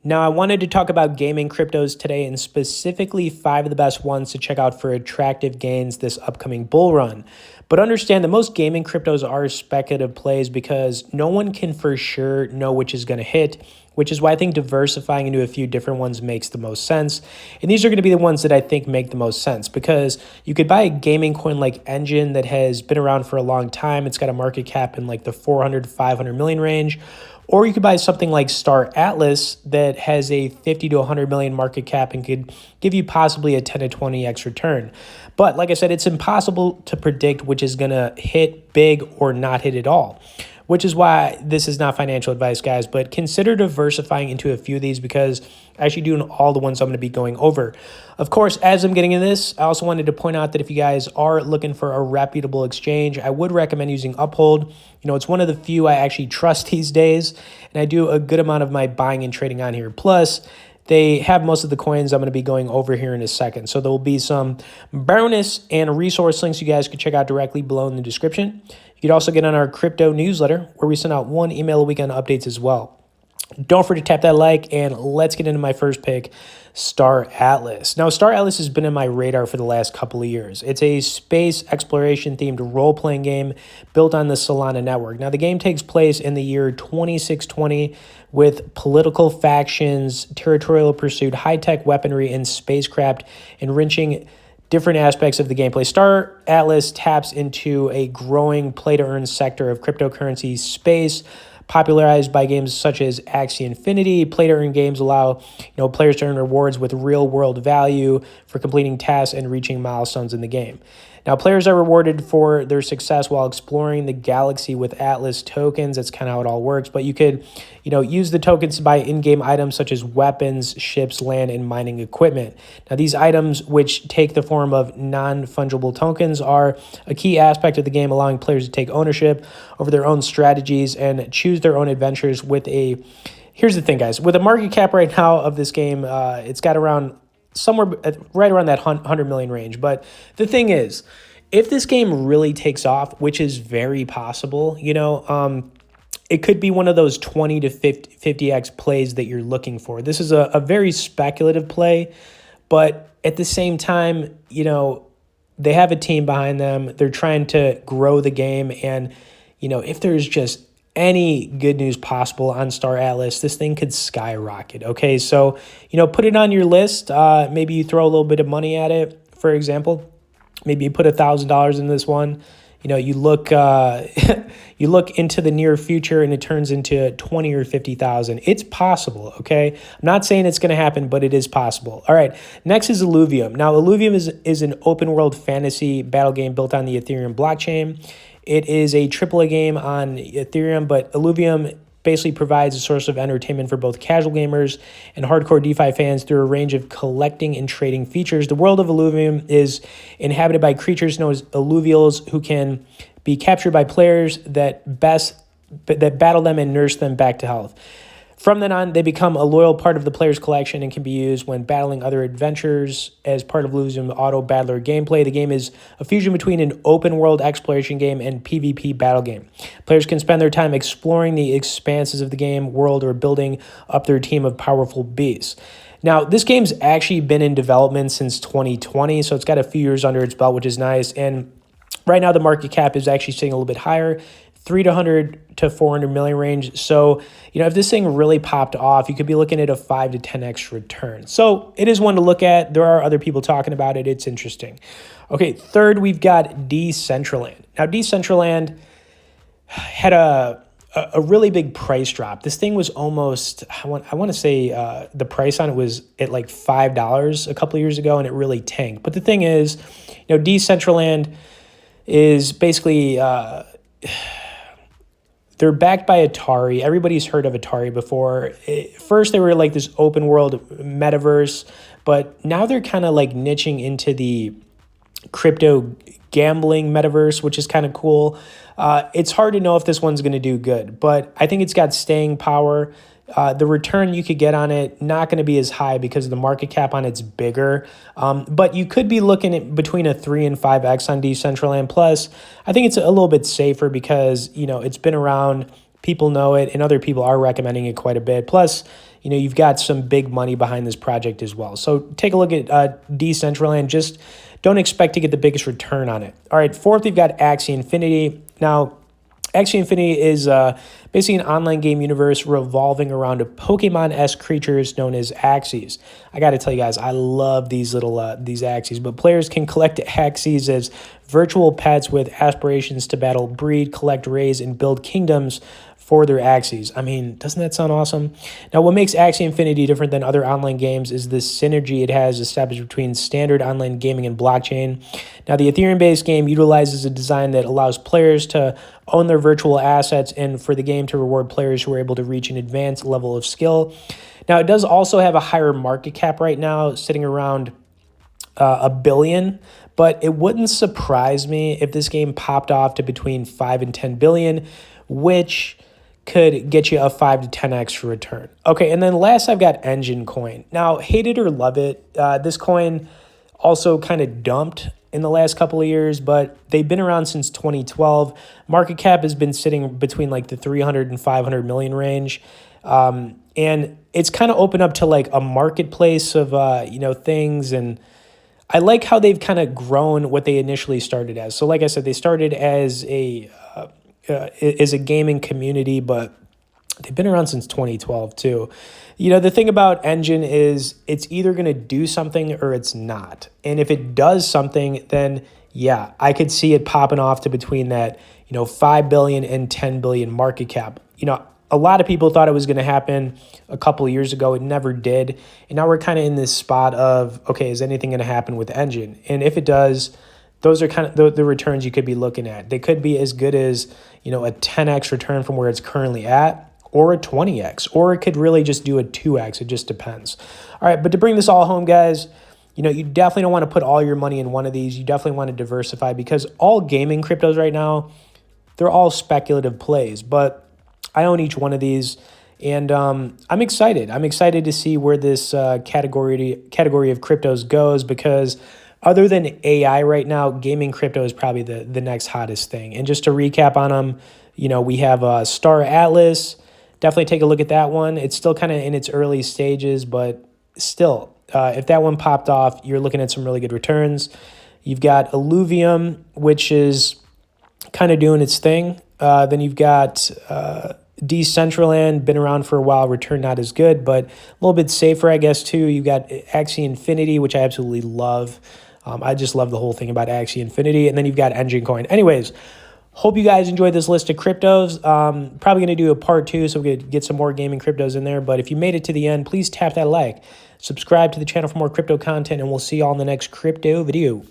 Now, I wanted to talk about gaming cryptos today and specifically 5 of the best ones to check out for attractive gains this upcoming bull run. But understand that most gaming cryptos are speculative plays because no one can for sure know which is going to hit, which is why I think diversifying into a few different ones makes the most sense. And these are going to be the ones that I think make the most sense because you could buy a gaming coin like Engine that has been around for a long time. It's got a market cap in like the 400 to 500 million range. Or you could buy something like Star Atlas that has a 50 to 100 million market cap and could give you possibly a 10 to 20x return. But like I said, it's impossible to predict which is going to hit big or not hit at all, which is why this is not financial advice, guys. But consider diversifying into a few of these because actually doing all the ones I'm going to be going over. Of course, as I'm getting into this, I also wanted to point out that if you guys are looking for a reputable exchange, I would recommend using Uphold. You know, it's one of the few I actually trust these days, and I do a good amount of my buying and trading on here. Plus, they have most of the coins I'm going to be going over here in a second. So there will be some bonus and resource links you guys can check out directly below in the description. You could also get on our crypto newsletter where we send out 1 email a week on updates as well. Don't forget to tap that like, and let's get into my first pick, Star Atlas. Now, Star Atlas has been in my radar for the last couple of years. It's a space exploration-themed role-playing game built on the Solana network. Now, the game takes place in the year 2620 with political factions, territorial pursuit, high-tech weaponry, and spacecraft enriching different aspects of the gameplay. Star Atlas taps into a growing play-to-earn sector of cryptocurrency space, popularized by games such as Axie Infinity. Play-to-earn games allow players to earn rewards with real-world value for completing tasks and reaching milestones in the game. Now, players are rewarded for their success while exploring the galaxy with Atlas tokens. That's kind of how it all works. But you could, use the tokens to buy in-game items such as weapons, ships, land, and mining equipment. Now, these items, which take the form of non-fungible tokens, are a key aspect of the game, allowing players to take ownership over their own strategies and choose their own adventures with a... Here's the thing, guys. With a market cap right now of this game, it's got around right around that 100 million range. But the thing is, if this game really takes off, which is very possible, it could be one of those 20 to 50x plays that you're looking for. This is a very speculative play, but at the same time, they have a team behind them. They're trying to grow the game. And, if there's just any good news possible on Star Atlas, this thing could skyrocket. Okay, so, put it on your list. Maybe you throw a little bit of money at it, for example. Maybe you put $1,000 in this one. You look you look into the near future and it turns into 20 or 50,000. It's possible, okay? I'm not saying it's going to happen, but it is possible. All right, next is Illuvium. Now, Illuvium is an open world fantasy battle game built on the Ethereum blockchain. It is a AAA game on Ethereum, but Illuvium basically provides a source of entertainment for both casual gamers and hardcore DeFi fans through a range of collecting and trading features. The world of Illuvium is inhabited by creatures known as Illuvials who can be captured by players that battle them and nurse them back to health. From then on, they become a loyal part of the player's collection and can be used when battling other adventures as part of Illuvium Auto Battler gameplay. The game is a fusion between an open-world exploration game and PvP battle game. Players can spend their time exploring the expanses of the game world or building up their team of powerful beasts. Now, this game's actually been in development since 2020, so it's got a few years under its belt, which is nice. And right now, the market cap is actually sitting a little bit higher, 300 to 400 million range. So, if this thing really popped off, you could be looking at a 5 to 10x return. So it is one to look at. There are other people talking about it. It's interesting. Okay, third, we've got Decentraland. Now, Decentraland had a really big price drop. This thing was almost, I want to say the price on it was at like $5 a couple of years ago, and it really tanked. But the thing is, Decentraland is basically... they're backed by Atari. Everybody's heard of Atari before. First, they were like this open world metaverse, but now they're kind of like niching into the crypto gambling metaverse, which is kind of cool. It's hard to know if this one's going to do good, but I think it's got staying power. The return you could get on it, not going to be as high because the market cap on it's bigger. But you could be looking at between a 3 and 5x on Decentraland. Plus, I think it's a little bit safer because, it's been around people know it, and other people are recommending it quite a bit. Plus, you've got some big money behind this project as well. So take a look at Decentraland. Just don't expect to get the biggest return on it. All right, fourth, we've got Axie Infinity. Now, Axie Infinity is basically an online game universe revolving around a Pokemon-esque creatures known as Axies. I got to tell you guys, I love these little these Axies, but players can collect Axies as virtual pets with aspirations to battle, breed, collect, raise, and build kingdoms for their Axies. I mean, doesn't that sound awesome? Now, what makes Axie Infinity different than other online games is the synergy it has established between standard online gaming and blockchain. Now, the Ethereum-based game utilizes a design that allows players to own their virtual assets and for the game to reward players who are able to reach an advanced level of skill. Now, it does also have a higher market cap right now, sitting around $1 billion, but it wouldn't surprise me if this game popped off to between 5 and 10 billion, which could get you a 5 to 10x return. Okay, and then last I've got Enjin Coin. Now, hate it or love it, this coin also kind of dumped in the last couple of years, but they've been around since 2012. Market cap has been sitting between like the 300 and 500 million range. And it's kind of opened up to like a marketplace of, things. And I like how they've kind of grown what they initially started as. So like I said, they started as a gaming community, but they've been around since 2012 too. The thing about Enjin is it's either going to do something or it's not. And if it does something, then yeah, I could see it popping off to between that, 5 billion and 10 billion market cap. A lot of people thought it was going to happen a couple of years ago. It never did. And now we're kind of in this spot of, okay, is anything going to happen with Enjin? And if it does, those are kind of the returns you could be looking at. They could be as good as, a 10x return from where it's currently at, or a 20x, or it could really just do a 2x. It just depends. All right, but to bring this all home, guys, you definitely don't want to put all your money in one of these. You definitely want to diversify because all gaming cryptos right now, they're all speculative plays, but I own each one of these, and I'm excited. I'm excited to see where this category of cryptos goes because other than AI right now, gaming crypto is probably the next hottest thing. And just to recap on them, we have Star Atlas. Definitely take a look at that one. It's still kind of in its early stages, but still, if that one popped off, you're looking at some really good returns. You've got Illuvium, which is kind of doing its thing. Then you've got Decentraland, been around for a while, return not as good, but a little bit safer, I guess, too. You've got Axie Infinity, which I absolutely love. I just love the whole thing about Axie Infinity. And then you've got Enjin Coin. Anyways, hope you guys enjoyed this list of cryptos. Probably going to do a part 2 so we could get some more gaming cryptos in there. But if you made it to the end, please tap that like. Subscribe to the channel for more crypto content, and we'll see you all in the next crypto video.